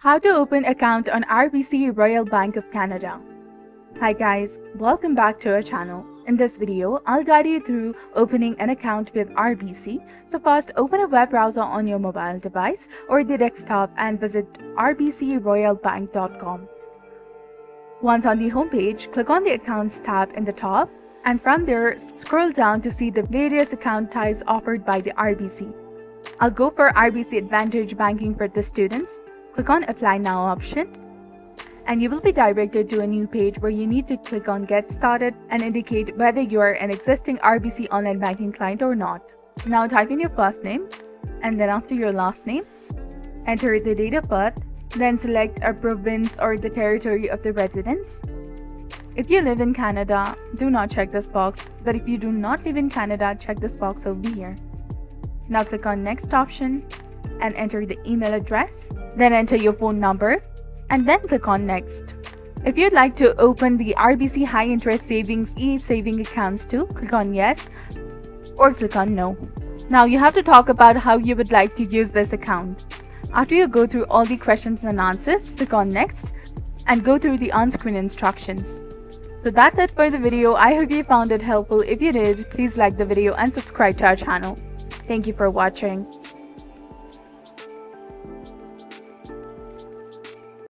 How to open account on RBC Royal Bank of Canada. Hi guys, welcome back to our channel. In this video, I'll guide you through opening an account with RBC. So first, open a web browser on your mobile device or the desktop and visit rbcroyalbank.com. Once on the homepage, click on the Accounts tab in the top, and from there, scroll down to see the various account types offered by the RBC. I'll go for RBC Advantage Banking for the students. Click on Apply Now option, and you will be directed to a new page where you need to click on Get Started and indicate whether you are an existing RBC online banking client or not. Now type in your first name, and then after your last name, enter the date of birth, then select a province or the territory of the residence. If you live in Canada, do not check this box, but if you do not live in Canada, check this box over here. Now click on Next option and enter the email address, then enter your phone number, and then click on Next. If you'd like to open the RBC High Interest Savings e-saving accounts too, click on Yes or click on No. Now you have to talk about how you would like to use this account. After you go through all the questions and answers, click on Next and go through the on-screen instructions. So that's it for the video. I hope you found it helpful. If you did, please like the video and subscribe to our channel. Thank you for watching.